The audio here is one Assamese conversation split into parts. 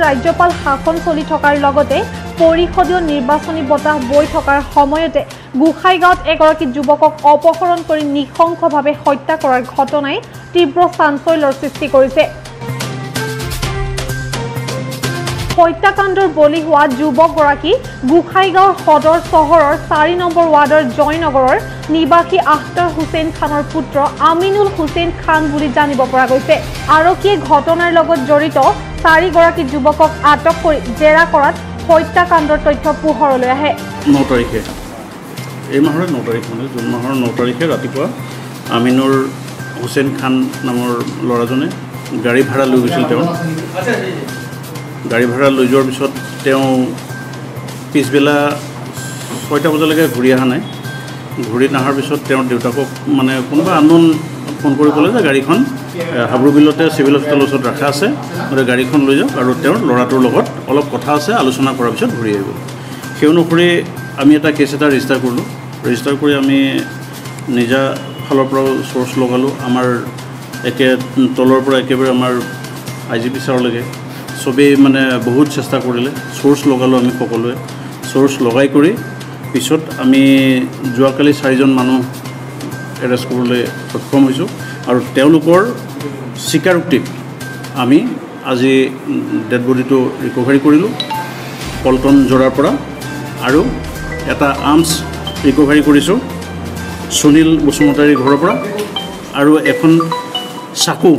ৰাজ্যপাল শাসন চলি থকাৰ লগতে পৰিষদীয় নিৰ্বাচনী বতাহ বৈ থকাৰ সময়তে গোসাইগাঁৱত এগৰাকী যুৱকক অপহৰণ কৰি নিঃশংসভাৱে হত্যা কৰাৰ ঘটনাই তীব্ৰ চাঞ্চল্যৰ সৃষ্টি কৰিছে। হত্যাকাণ্ডৰ বলি হোৱা যুৱকগৰাকী গোসাইগাঁৱৰ সদৰ চহৰৰ 4 নম্বৰ ৱাৰ্ডৰ জয়নগৰৰ নিবাসী আখতাৰ হুছেইন খানৰ পুত্ৰ আমিনুল হুছেইন খান বুলি জানিব পৰা গৈছে। আৰক্ষীয়ে ঘটনাৰ লগত জড়িত 4 গৰাকী যুৱকক আটক কৰি জেৰা কৰাত হত্যাকাণ্ডৰ তথ্য পোহৰলৈ আহে। 9 তাৰিখে এই মাহৰ 9 তাৰিখ মানে জুন মাহৰ 9 তাৰিখে ৰাতিপুৱা আমিনুল হুছেইন খান নামৰ ল'ৰাজনে গাড়ী ভাড়া লৈ গৈছিল। তেওঁ গাড়ী ভাড়া লৈ যোৱাৰ পিছত তেওঁ পিছবেলা 6টা বজালৈকে ঘূৰি অহা নাই। ঘূৰি নাহাৰ পিছত তেওঁৰ দেউতাকক মানে কোনোবা আননোন ফোন কৰি ক'লে যে গাড়ীখন হাবৰুবিলতে চিভিল হস্পিটেলৰ ওচৰত ৰখা আছে, গতিকে গাড়ীখন লৈ যাওক আৰু তেওঁৰ ল'ৰাটোৰ লগত অলপ কথা আছে, আলোচনা কৰাৰ পিছত ঘূৰি আহিব। সেই অনুসৰি আমি এটা কেছ এটা ৰেজিষ্টাৰ কৰিলোঁ। ৰেজিষ্টাৰ কৰি আমি নিজা ফালৰ পৰা চ'ৰ্চ লগালোঁ। আমাৰ তলৰ পৰা একেবাৰে আমাৰ IGP ছাৰলৈকে চবেই মানে বহুত চেষ্টা কৰিলে। চ'ৰ্চ লগালোঁ আমি সকলোৱে। চ'ৰ্চ লগাই কৰি পিছত আমি যোৱাকালি 4জন মানুহ এৰেষ্ট কৰিবলৈ সক্ষম হৈছোঁ আৰু তেওঁলোকৰ স্বীকাৰোক্তিত আমি আজি ডেড বডিটো ৰিকভাৰী কৰিলোঁ পল্টন জোৰাৰ পৰা, আৰু এটা আৰ্মছ ৰিকভাৰী কৰিছোঁ সুনীল বসুমতাৰীৰ ঘৰৰ পৰা, আৰু এখন চাকু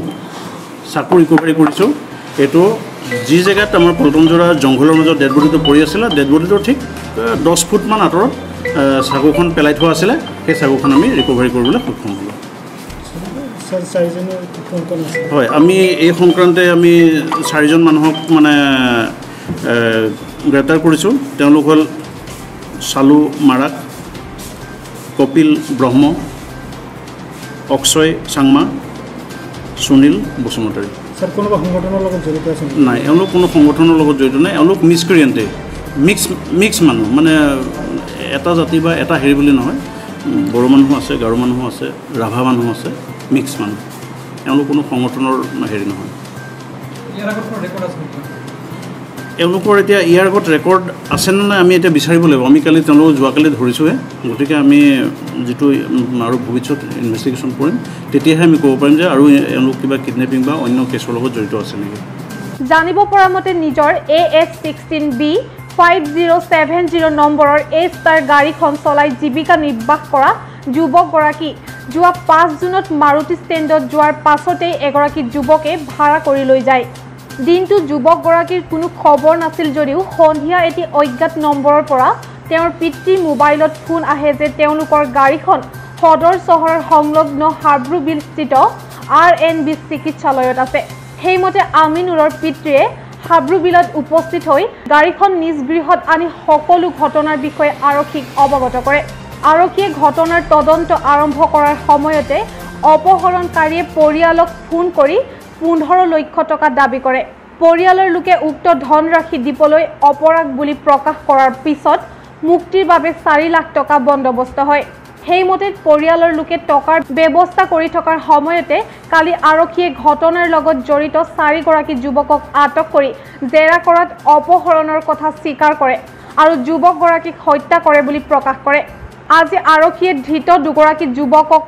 ৰিকভাৰী কৰিছোঁ। এইটো যি জেগাত আমাৰ পল্টন জোৰা জংঘলৰ মাজত ডেড বডিটো পৰি আছিলে, ডেড বডিটো ঠিক 10 ফুটমান আঁতৰত চাকুখন পেলাই থোৱা আছিলে। সেই চাকুখন আমি ৰিকভাৰী কৰিবলৈ সক্ষম হ'লোঁ। হয়, আমি এই সংক্ৰান্তে আমি 4জন মানুহক মানে গ্ৰেপ্তাৰ কৰিছোঁ। তেওঁলোক হ'ল চালু মাৰাক, কপিল ব্ৰহ্ম, অক্ষয় চাংমা, সুনীল বসুমতাৰী। নাই, এওঁলোক কোনো সংগঠনৰ লগত জড়িত নাই। এওঁলোক মিছক্ৰিয়েণ্টে, মিক্স মানুহ, মানে এটা জাতি বা এটা হেৰি বুলি নহয়। বড়ো মানুহো আছে, গাৰো মানুহো আছে, ৰাভা মানুহ আছে, মিক্স মানুহ। এওঁলোক কোনো সংগঠনৰ হেৰি নহয়। এওঁলোকৰ এতিয়া ইয়াৰ আগত ৰেকৰ্ড আছেনে নাই আমি এতিয়া বিচাৰিব লাগিব। আমি যোৱাকালি ধৰিছোঁহে, গতিকে আমি যিটো আৰু ভৱিষ্যত ইনভেষ্টিগেশ্যন কৰিম তেতিয়াহে আমি ক'ব পাৰিম যে আৰু এওঁলোক কিবা কিডনেপিং বা অন্য কেছৰ লগত জড়িত আছে নেকি। জানিব পৰা মতে নিজৰ AS16B 5070 নম্বৰৰ A-Star গাড়ীখন চলাই জীৱিকা নিৰ্বাহ কৰা যুৱকগৰাকী যোৱা 5 জুনত মাৰুতি ষ্টেণ্ডত যোৱাৰ পাছতেই এগৰাকী যুৱকে ভাড়া কৰি লৈ যায়। দিনটো যুৱকগৰাকীৰ কোনো খবৰ নাছিল যদিও সন্ধিয়া এটি অজ্ঞাত নম্বৰৰ পৰা তেওঁৰ পিতৃৰ মোবাইলত ফোন আহে যে তেওঁলোকৰ গাড়ীখন সদৰ চহৰৰ সংলগ্ন হাব্ৰুবিলস্থিত RNB চিকিৎসালয়ত আছে। সেইমতে আমিনুলৰ পিতৃয়ে হাব্ৰুবিলত উপস্থিত হৈ গাড়ীখন নিজ গৃহত আনি সকলো ঘটনাৰ বিষয়ে আৰক্ষীক অৱগত কৰে। আৰক্ষীয়ে ঘটনাৰ তদন্ত আৰম্ভ কৰাৰ সময়তে অপহৰণকাৰীয়ে পৰিয়ালক ফোন কৰি 15 লাখ টকা দাবী কৰে। পৰিয়ালৰ লোকে উক্ত ধনৰাশি দিবলৈ অপৰাগ বুলি প্ৰকাশ কৰাৰ পিছত মুক্তিৰ বাবে 4 লাখ টকা বন্দবস্ত হয়। সেইমতে পৰিয়ালৰ লোকে টকাৰ ব্যৱস্থা কৰি থকাৰ সময়তে কালি আৰক্ষীয়ে ঘটনাৰ লগত জড়িত 4 গৰাকী যুৱকক আটক কৰি জেৰা কৰাত অপহৰণৰ কথা স্বীকাৰ কৰে আৰু যুৱকগৰাকীক হত্যা কৰে বুলি প্ৰকাশ কৰে। আজি আৰক্ষীয়ে ধৃত 2 গৰাকী যুৱকক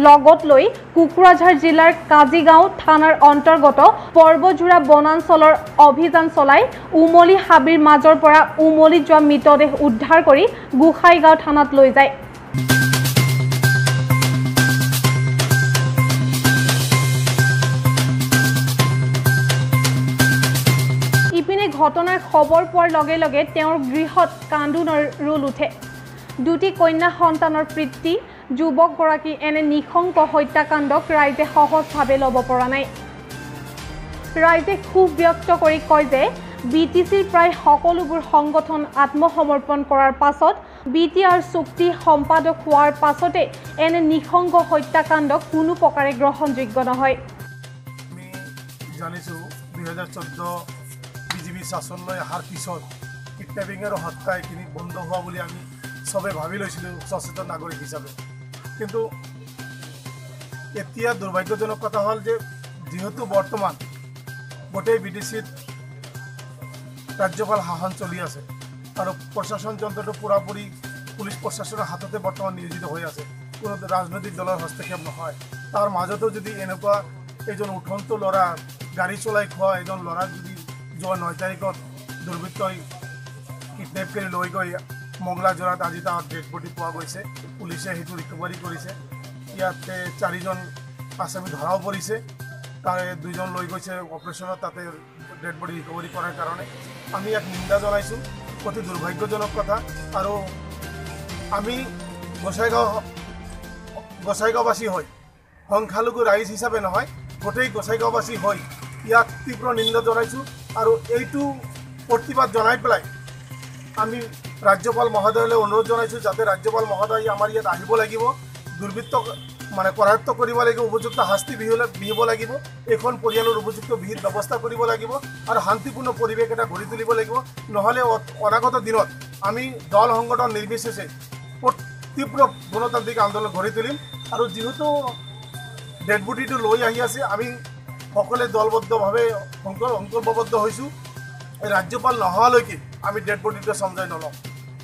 লগত লৈ কুকুৰাঝাৰ জিলাৰ কাজিগাঁও থানাৰ অন্তৰ্গত পৰ্বজোৰা বনাঞ্চলৰ অভিযান চলাই উমলি হাবিৰ মাজৰ পৰা উমলি যোৱা মৃতদেহ উদ্ধাৰ কৰি গোসাইগাঁও থানাত লৈ যায়। ইপিনে ঘটনাৰ খবৰ পোৱাৰ লগে লগে তেওঁৰ গৃহত কান্দোনৰ ৰোল উঠে। 2টি কন্যা সন্তানৰ পিতৃ যুৱকগৰাকী এনে নিশংস হত্যাকাণ্ডক ৰাইজে সহজভাৱে ল'ব পৰা নাই। ৰাইজে ক্ষোভ ব্যক্ত কৰি কয় যে BTCৰ প্ৰায় সকলোবোৰ সংগঠন আত্মসমৰ্পণ কৰাৰ পাছত BTR চুক্তি সম্পাদক হোৱাৰ পাছতে এনে নিশংস হত্যাকাণ্ডক কোনো প্ৰকাৰে গ্ৰহণযোগ্য নহয়। আমি জানিছোঁ 2014 BJP শাসনলৈ অহাৰ পিছত কিডনেপিং আৰু হত্যা এইখিনি বন্ধ হোৱা বুলি আমি সবে ভাবি লৈছিলোঁ সচেতন নাগৰিক হিচাপে। কিন্তু এতিয়া দুৰ্ভাগ্যজনক কথা হ'ল যে যেহেতু বৰ্তমান গোটেই BTCত ৰাজ্যপাল শাসন চলি আছে আৰু প্ৰশাসন যন্ত্ৰটো পুৰাপুৰি পুলিচ প্ৰশাসনৰ হাততে বৰ্তমান নিয়োজিত হৈ আছে কোনো ৰাজনৈতিক দলৰ হস্তক্ষেপ নহয় তাৰ মাজতো যদি এনেকুৱা এজন উঠন্ত ল'ৰা গাড়ী চলাই খোৱা এজন ল'ৰাক যদি যোৱা 9 তাৰিখত দুৰ্বৃত্তই কিডনেপ কৰি লৈ গৈ মংলাজৰাত আজি তাৰ ডেড বডি পোৱা গৈছে পুলিচে সেইটো ৰিকভাৰী কৰিছে ইয়াতে 4জন আসামী ধৰাও পৰিছে তাৰে 2জন লৈ গৈছে অপাৰেশ্যনত তাতে ডেড বডি ৰিকভাৰী কৰাৰ কাৰণে আমি ইয়াক নিন্দা জনাইছোঁ অতি দুৰ্ভাগ্যজনক কথা আৰু আমি গোসাইগাঁওবাসী হৈ সংখ্যালঘু ৰাইজ হিচাপে নহয় গোটেই গোসাইগাঁওবাসী হৈ ইয়াক তীব্ৰ নিন্দা জনাইছোঁ আৰু এইটো প্ৰতিবাদ জনাই পেলাই আমি ৰাজ্যপাল মহোদয়লৈ অনুৰোধ জনাইছোঁ যাতে ৰাজ্যপাল মহোদয় আমাৰ ইয়াত আহিব লাগিব দুৰ্বৃত্ত মানে কৰায়ত্ব কৰিব লাগিব উপযুক্ত শাস্তি বিহিব লাগিব এখন পৰিয়ালৰ উপযুক্ত বিহিত ব্যৱস্থা কৰিব লাগিব আৰু শান্তিপূৰ্ণ পৰিৱেশ এটা গঢ়ি তুলিব লাগিব নহ'লে অনাগত দিনত আমি দল সংগঠন নিৰ্বিশেষে তীব্ৰ গণতান্ত্ৰিক আন্দোলন গঢ়ি তুলিম আৰু যিহেতু ডেড বডিটো লৈ আহি আছে আমি সকলোৱে দলবদ্ধভাৱে সংকল্পবদ্ধ হৈছোঁ ৰাজ্যপাল নোহোৱালৈকে আমি ডেড বডিটো সমজাই নলওঁ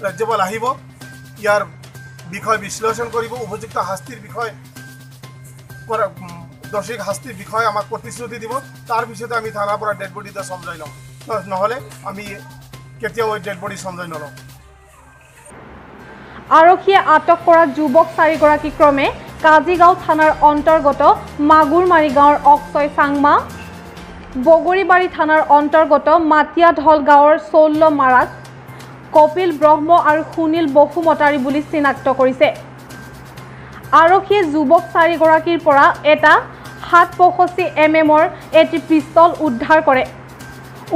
ৰাজ্যপাল আহিব ইয়াৰ বিষয় বিশ্লেষণ কৰিব উপযুক্ত শাস্তিৰ বিষয় দোষীক শাস্তিৰ বিষয়ে আমাক প্ৰতিশ্ৰুতি দিব তাৰ পিছতে আমি থানাৰ পৰা ডেড বডিটো সমজাই লওঁ নহ'লে আমি কেতিয়াও ডেড বডি সমজাই নলওঁ আৰক্ষীয়ে আটক কৰা যুৱক 4গৰাকী ক্ৰমে কাজিগাঁও থানাৰ অন্তৰ্গত মাগুৰমাৰী গাঁৱৰ অক্ষয় চাংমা বগৰীবাৰী থানাৰ অন্তৰ্গত মাটিয়াঢল গাঁৱৰ 16 মাৰাক কপিল ব্ৰহ্ম আৰু সুনীল বহুমতাৰী বুলি চিনাক্ত কৰিছে আৰক্ষীয়ে যুৱক 4গৰাকীৰ পৰা এটা 765 mm এটি পিস্তল উদ্ধাৰ কৰে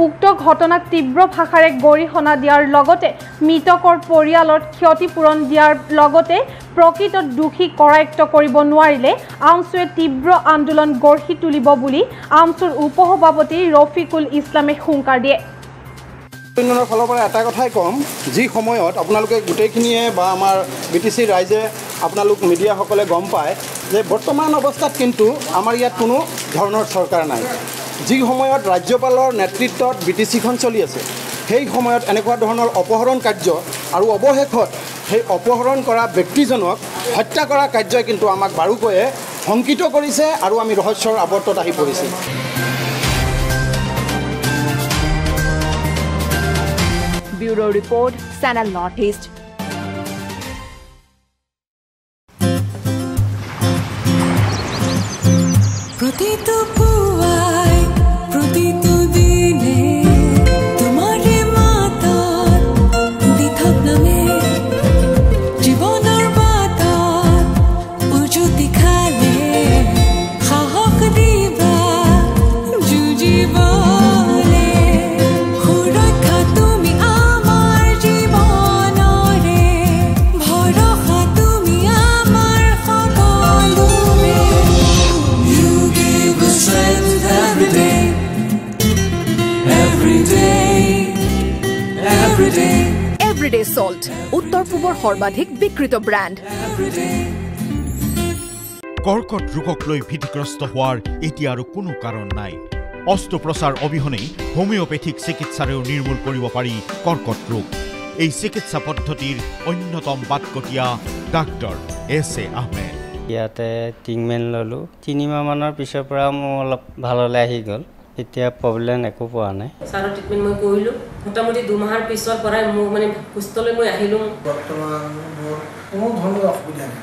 উক্ত ঘটনাক তীব্ৰ ভাষাৰে গৰিহণা দিয়াৰ লগতে মৃতকৰ পৰিয়ালৰ ক্ষতিপূৰণ দিয়াৰ লগতে প্ৰকৃত দোষী কৰায়ত্ব কৰিব নোৱাৰিলে আমচুৱে তীব্ৰ আন্দোলন গঢ়ি তুলিব বুলি আমচুৰ উপসভাপতি ৰফিকুল ইছলামে হুংকাৰ দিয়ে ইউনিয়নৰ ফালৰ পৰা এটা কথাই ক'ম যি সময়ত আপোনালোকে গোটেইখিনিয়ে বা আমাৰ BTC ৰাইজে আপোনালোক মিডিয়াসকলে গম পায় যে বৰ্তমান অৱস্থাত কিন্তু আমাৰ ইয়াত কোনো ধৰণৰ চৰকাৰ নাই যি সময়ত ৰাজ্যপালৰ নেতৃত্বত BTCখন চলি আছে সেই সময়ত এনেকুৱা ধৰণৰ অপহৰণ কাৰ্য আৰু অৱশেষত সেই অপহৰণ কৰা ব্যক্তিজনক হত্যা কৰা কাৰ্যই কিন্তু আমাক বাৰুকৈয়ে শংকিত কৰিছে আৰু আমি ৰহস্যৰ আৱৰ্তত আহি পৰিছে Bureau Report, Channel Northeast. Protito puai, protito dine, tomare matar, dithak name, jibonar batar, ujoti khale, khahak diba, jujiba. Everyday Salt, উত্তৰ পূবৰ সৰ্বাধিক বিক্ৰীত ব্ৰাণ্ড কৰ্কট ৰোগক লৈ ভীতিগ্ৰস্ত হোৱাৰ এতিয়া আৰু কোনো কাৰণ নাই অস্ত্ৰোপচাৰ অবিহনে হোমিওপেথিক চিকিৎসাৰেও নিৰ্মূল কৰিব পাৰি কৰ্কট ৰোগ এই চিকিৎসা পদ্ধতিৰ অন্যতম বাটকটীয়া ডাক্তৰ S.A. আহমেদ ইয়াতে ট্ৰিটমেণ্ট ল'লোঁ 3 মাহ মানৰ পিছৰ পৰা মোৰ অলপ ভাললৈ আহি গ'ল এতিয়া প্ৰব্লেম একো পোৱা নাই সাৰৰ ট্ৰিটমেণ্ট মই কৰিলোঁ মোটামুটি 2 মাহৰ পিছৰ পৰাই মোৰ মানে সুস্থলৈ মই আহিলোঁ বৰ্তমান মোৰ কোনো ধৰণৰ অসুবিধা নাই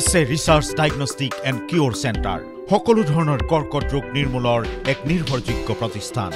S.A. Research diagnostic and cure centre সকলো ধৰণৰ কৰ্কট ৰোগ নিৰ্মূলৰ এক নিৰ্ভৰযোগ্য প্ৰতিষ্ঠান